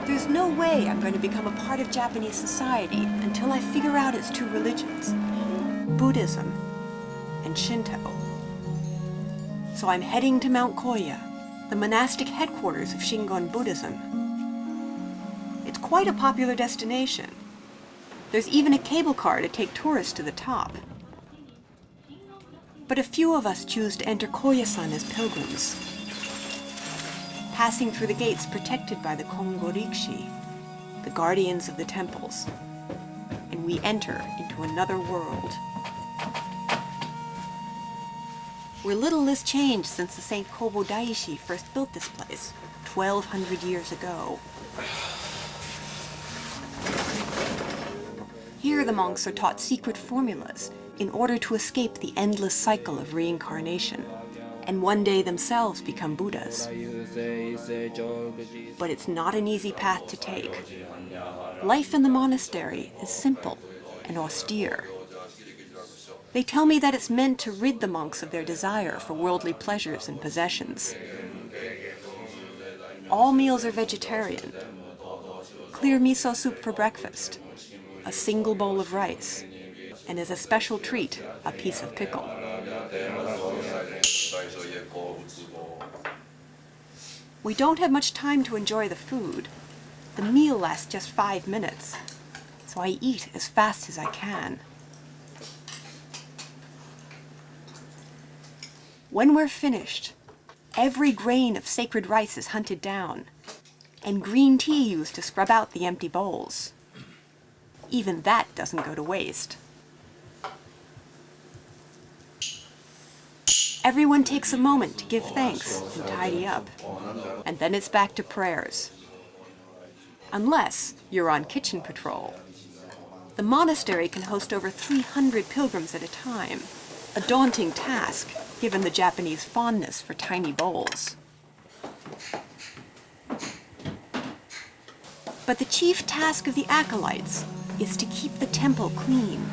There's no way I'm going to become a part of Japanese society until I figure out its two religions, Buddhism and Shinto. So I'm heading to Mount Koya, the monastic headquarters of Shingon Buddhism. It's quite a popular destination. There's even a cable car to take tourists to the top. But a few of us choose to enter Koyasan as pilgrims, passing through the gates protected by the Kobo Daishi, the guardians of the temples, and we enter into another world. Where little has changed since the Saint Kobo Daishi first built this place 1,200 years ago. Here the monks are taught secret formulas in order to escape the endless cycle of reincarnation, and one day themselves become Buddhas. But it's not an easy path to take. Life in the monastery is simple and austere. They tell me that it's meant to rid the monks of their desire for worldly pleasures and possessions. All meals are vegetarian. Clear miso soup for breakfast, a single bowl of rice, and as a special treat, a piece of pickle. We don't have much time to enjoy the food. The meal lasts just 5 minutes, so I eat as fast as I can. When we're finished, every grain of sacred rice is hunted down, and green tea used to scrub out the empty bowls. Even that doesn't go to waste. Everyone takes a moment to give thanks and tidy up, and then it's back to prayers. Unless you're on kitchen patrol. The monastery can host over 300 pilgrims at a time, a daunting task given the Japanese fondness for tiny bowls. But the chief task of the acolytes is to keep the temple clean.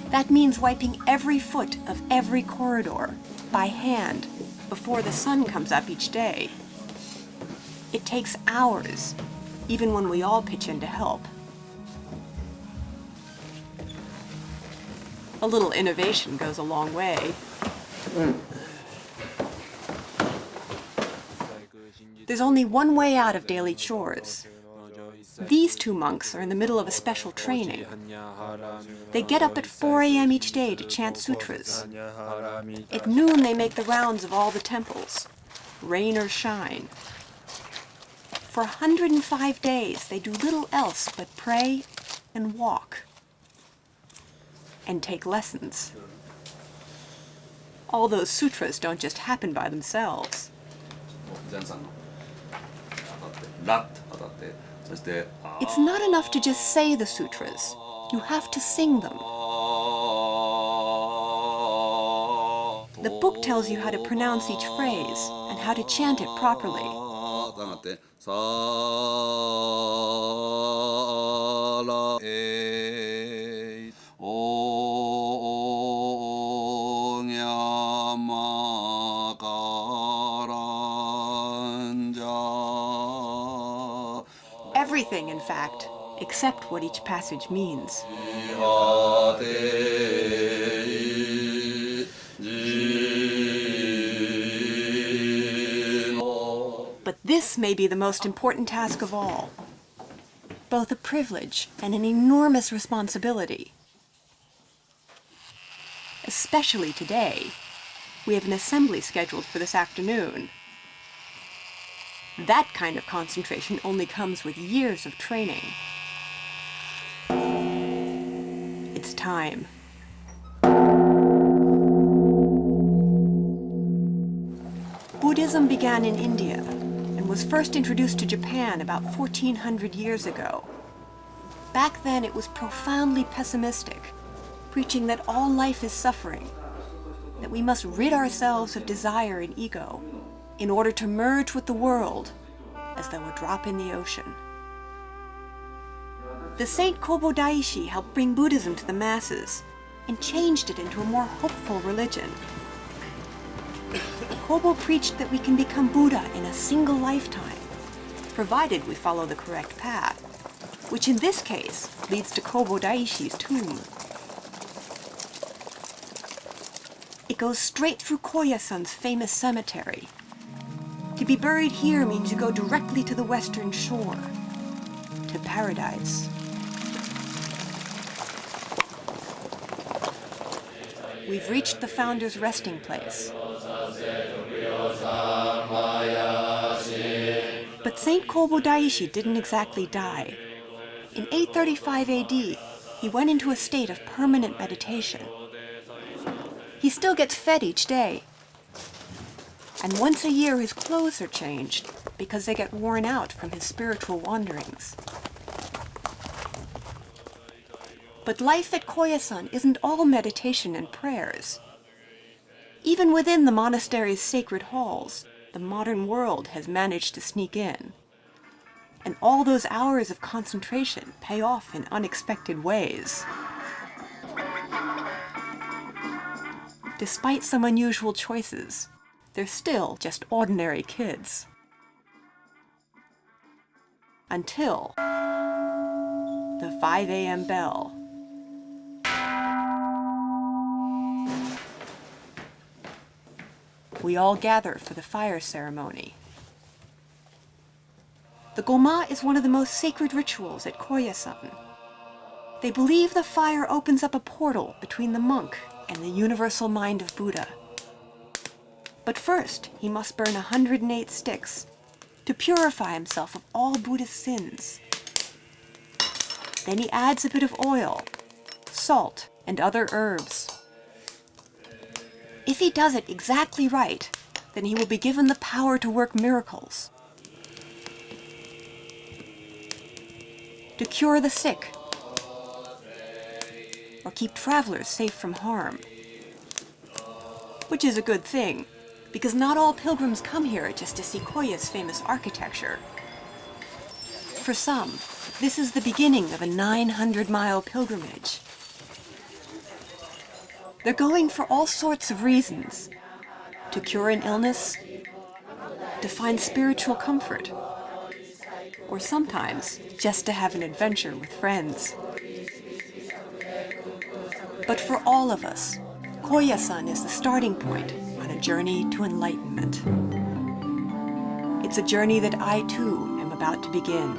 That means wiping every foot of every corridor by hand before the sun comes up each day. It takes hours, even when we all pitch in to help. A little innovation goes a long way. There's only one way out of daily chores. These two monks are in the middle of a special training. They get up at 4 a.m. each day to chant sutras. At noon, they make the rounds of all the temples, rain or shine. For 105 days, they do little else but pray and walk and take lessons. All those sutras don't just happen by themselves. It's not enough to just say the sutras. You have to sing them. The book tells you how to pronounce each phrase and how to chant it properly. Everything, in fact, except what each passage means. But this may be the most important task of all. Both a privilege and an enormous responsibility. Especially today. We have an assembly scheduled for this afternoon. That kind of concentration only comes with years of training. It's time. Buddhism began in India and was first introduced to Japan about 1,400 years ago. Back then it was profoundly pessimistic, preaching that all life is suffering, that we must rid ourselves of desire and ego in order to merge with the world as though a drop in the ocean. The Saint Kobo Daishi helped bring Buddhism to the masses and changed it into a more hopeful religion. Kobo preached that we can become Buddha in a single lifetime, provided we follow the correct path, which in this case leads to Kobo Daishi's tomb. It goes straight through Koyasan's famous cemetery. To be buried here means you go directly to the western shore, to paradise. We've reached the founder's resting place. But Saint Kobo Daishi didn't exactly die. In 835 AD, he went into a state of permanent meditation. He still gets fed each day. And once a year his clothes are changed because they get worn out from his spiritual wanderings. But life at Koyasan isn't all meditation and prayers. Even within the monastery's sacred halls, the modern world has managed to sneak in. And all those hours of concentration pay off in unexpected ways. Despite some unusual choices, they're still just ordinary kids. Until the 5 a.m. bell. We all gather for the fire ceremony. The goma is one of the most sacred rituals at Koyasan. They believe the fire opens up a portal between the monk and the universal mind of Buddha. But first, he must burn 108 sticks to purify himself of all Buddhist sins. Then he adds a bit of oil, salt, and other herbs. If he does it exactly right, then he will be given the power to work miracles, to cure the sick, or keep travelers safe from harm. Which is a good thing, because not all pilgrims come here just to see Koya's famous architecture. For some, this is the beginning of a 900-mile pilgrimage. They're going for all sorts of reasons. To cure an illness, to find spiritual comfort, or sometimes just to have an adventure with friends. But for all of us, Koyasan is the starting point on a journey to enlightenment. It's a journey that I too am about to begin.